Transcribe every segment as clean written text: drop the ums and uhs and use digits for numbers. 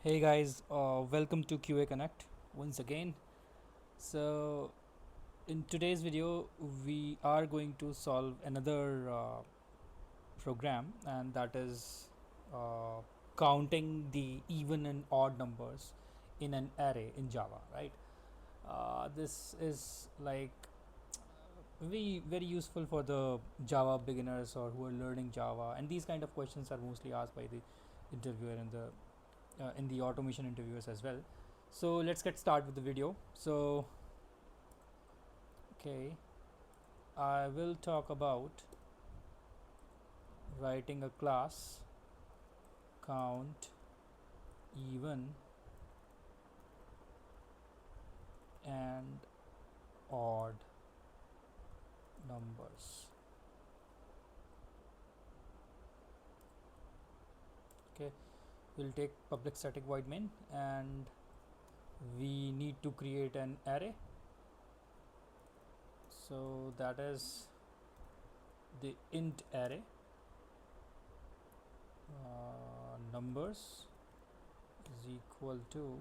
Hey guys, welcome to QA Connect once again. So, in today's video, we are going to solve another program, and that is counting the even and odd numbers in an array in Java, right? This is like very useful for the Java beginners or who are learning Java, and these kind of questions are mostly asked by the interviewer in the automation interviewers as well. So let's get started with the video. So okay, I will talk about writing a class count even and odd numbers. Okay, we'll take public static void main, and we need to create an array. So that is the int array numbers is equal to,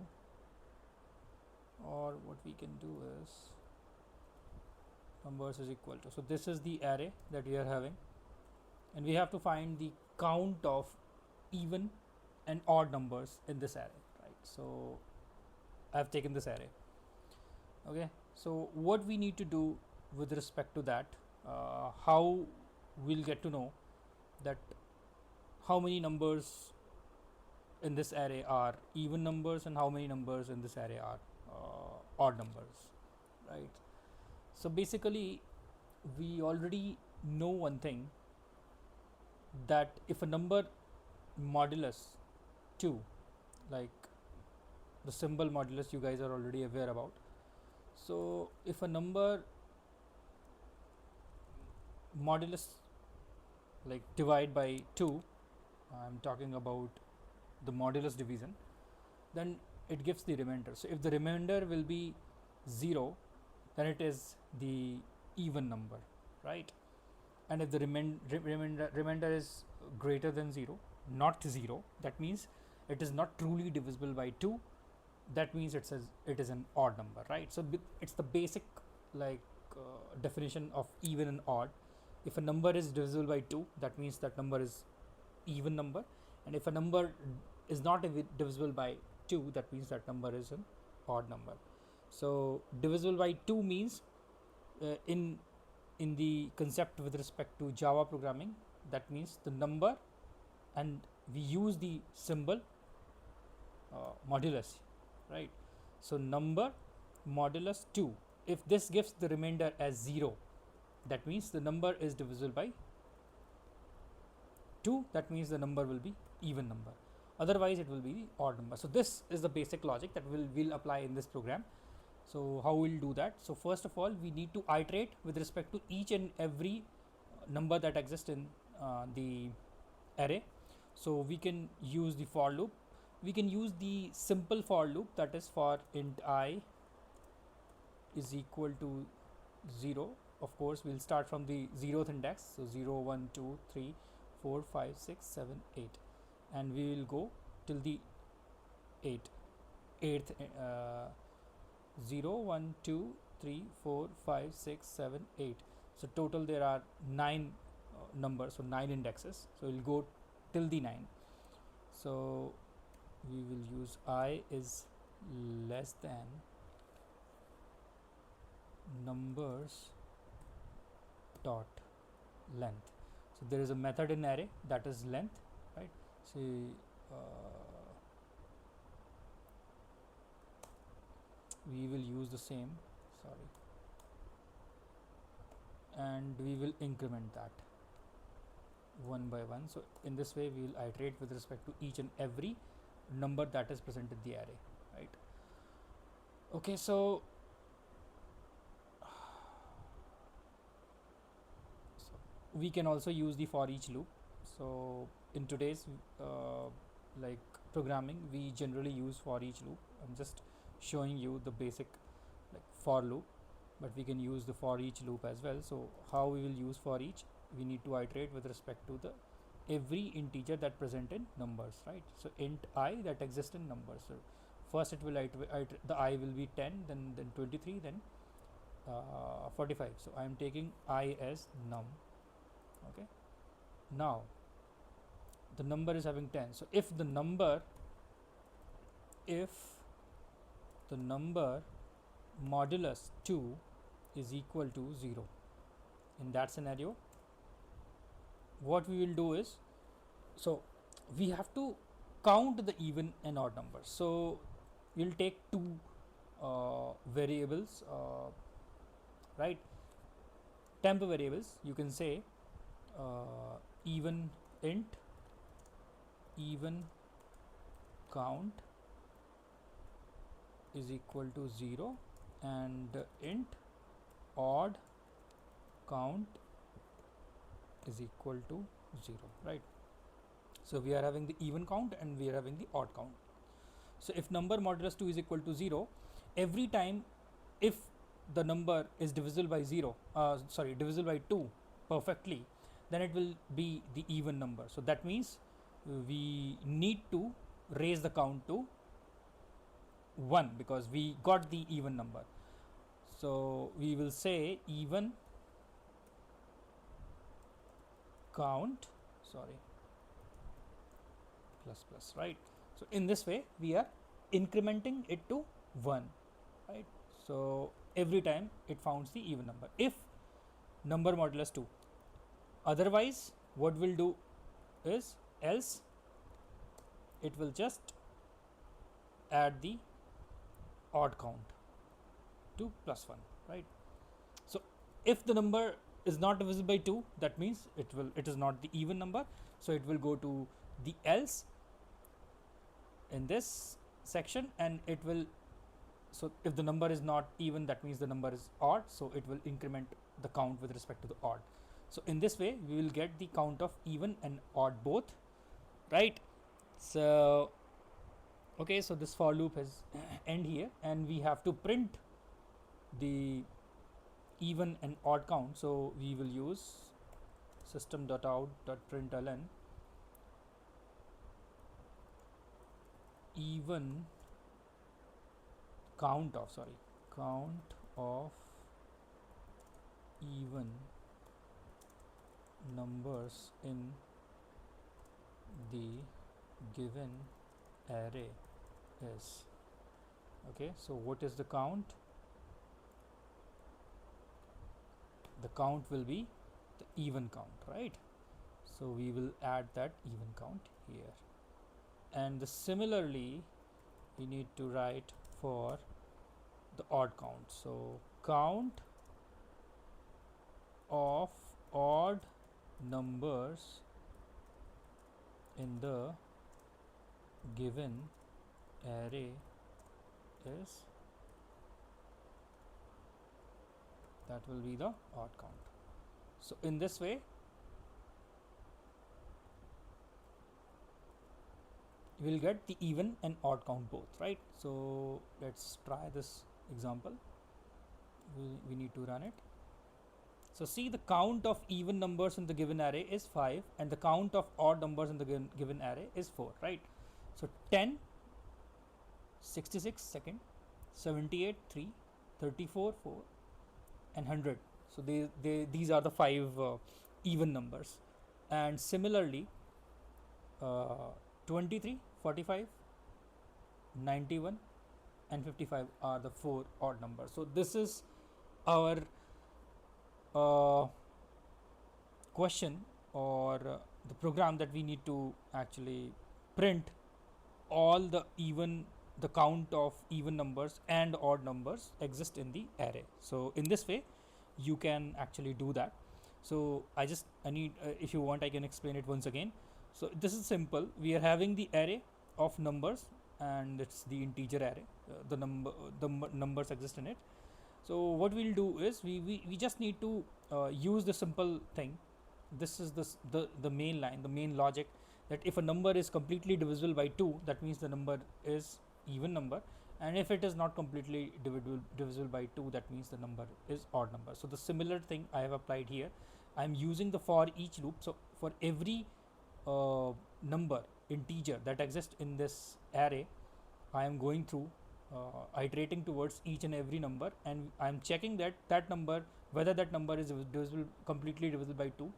or what we can do is numbers is equal to, so this is the array that we are having, and we have to find the count of even and odd numbers in this array, right? So I have taken this array. Okay, so what we need to do with respect to that, how we'll get to know that how many numbers in this array are even numbers and how many numbers in this array are odd numbers, right? So basically we already know one thing, that if a number modulus 2, like the symbol modulus you guys are already aware about. So if a number modulus like divide by 2, I'm talking about the modulus division, then it gives the remainder. So if the remainder will be 0, then it is the even number, right? And if the remainder is greater than 0, not 0, that means it is not truly divisible by 2. That means it says it is an odd number, right? So it's the basic like definition of even and odd. If a number is divisible by 2, that means that number is even number, and if a number is not divisible by 2, that means that number is an odd number. So divisible by 2 means in the concept with respect to Java programming, that means the number, and we use the symbol modulus, right? So number modulus 2, if this gives the remainder as 0, that means the number is divisible by 2, that means the number will be even number, otherwise it will be the odd number. So this is the basic logic that will apply in this program. So how we'll do that? So first of all, we need to iterate with respect to each and every number that exists in the array. So we can use the for loop. We can use the simple for loop, that is for int I is equal to 0. Of course, we'll start from the 0th index. So 0, 1, 2, 3, 4, 5, 6, 7, 8, and we will go till the 8th 0, 1, 2, 3, 4, 5, 6, 7, 8. So total there are 9 numbers, so 9 indexes. So we'll go till the 9. So we will use I is less than numbers dot length. So there is a method in array that is length, right? So we will use the same, sorry, and we will increment that one by one. So in this way we will iterate with respect to each and every number that is present in the array, right? Okay, so we can also use the for each loop. So in today's like programming, we generally use for each loop. I'm just showing you the basic like for loop, but we can use the for each loop as well. So how we will use for each? We need to iterate with respect to the every integer that present in numbers, right? So int I that exists in numbers. So first it will the I will be 10, then 23, then 45. So I am taking I as num. Okay. Now the number is having 10. So if the number modulus 2 is equal to 0, in that scenario what we will do is, so we have to count the even and odd numbers. So we'll take two variables, right, temp variables. You can say even int, even count is equal to 0, and int odd count is equal to 0, right? So we are having the even count and we are having the odd count. So if number modulus 2 is equal to 0, every time if the number is divisible by 0, divisible by 2 perfectly, then it will be the even number. So that means we need to raise the count to 1 because we got the even number. So we will say even count, plus, right? So in this way we are incrementing it to 1, right? So every time it founds the even number if number modulus 2. Otherwise what we'll do is, else it will just add the odd count to +1, right? So if the number is not divisible by 2, that means it is not the even number, so it will go to the else in this section, and it will, so if the number is not even, that means the number is odd, so it will increment the count with respect to the odd. So in this way we will get the count of even and odd both, right? So okay, so this for loop has end here, and we have to print the even and odd count. So we will use system.out.println even count of even numbers in the given array is. Okay, so what is the count? The count will be the even count, right? So we will add that even count here, and similarly we need to write for the odd count. So count of odd numbers in the given array is, that will be the odd count. So in this way you will get the even and odd count both, right? So let's try this example. We need to run it. So see, the count of even numbers in the given array is 5 and the count of odd numbers in the given array is 4, right? So 10, 66 second, 78 3, 34 4 and 100. So these are the 5 even numbers, and similarly 23, 45, 91 and 55 are the 4 odd numbers. So this is our question, or the program that we need to actually print all the count of even numbers and odd numbers exist in the array. So in this way you can actually do that. So I need, if you want I can explain it once again. So this is simple. We are having the array of numbers and it's the integer array, the numbers exist in it. So what we'll do is we just need to use the simple thing. This is the main line, the main logic, that if a number is completely divisible by 2, that means the number is even number, and if it is not completely divisible by 2, that means the number is odd number. So the similar thing I have applied here. I am using the for each loop. So for every number integer that exists in this array, I am going through iterating towards each and every number, and I am checking that that number, whether that number is divisible, completely divisible by 2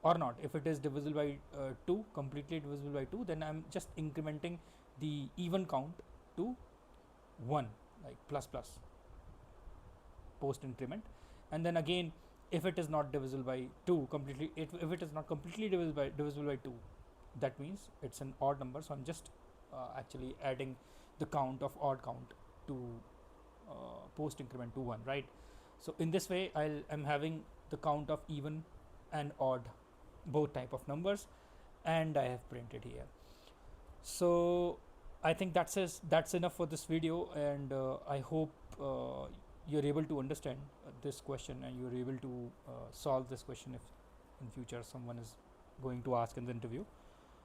or not. If it is divisible by 2, completely divisible by 2, then I'm just incrementing the even count to 1, like plus plus post increment. And then again, if it is not divisible by 2 completely, if it is not completely divisible by 2, that means it's an odd number, so I'm just actually adding the count of odd count to post increment to 1, right? So in this way, I'm having the count of even and odd, both type of numbers, and I have printed here. So I think that's enough for this video, and I hope you're able to understand this question, and you're able to solve this question if in future someone is going to ask in the interview,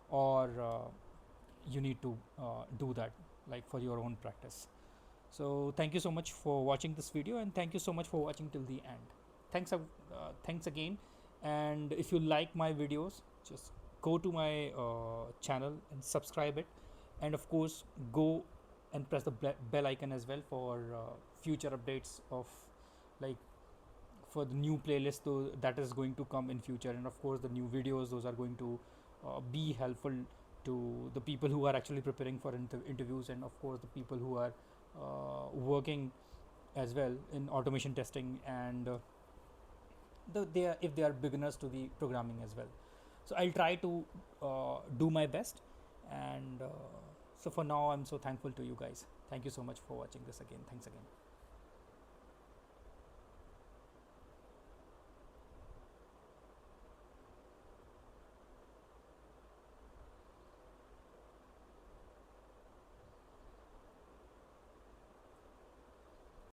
or you need to do that like for your own practice. So thank you so much for watching this video, and thank you so much for watching till the end. Thanks again. And if you like my videos, just go to my channel and subscribe it, and of course go and press the bell icon as well for future updates of, like, for the new playlist though that is going to come in future, and of course the new videos, those are going to be helpful to the people who are actually preparing for interviews, and of course the people who are working as well in automation testing, and they are, if they are beginners to the programming as well. So I'll try to do my best, and so for now I'm so thankful to you guys. Thank you so much for watching this again. Thanks again.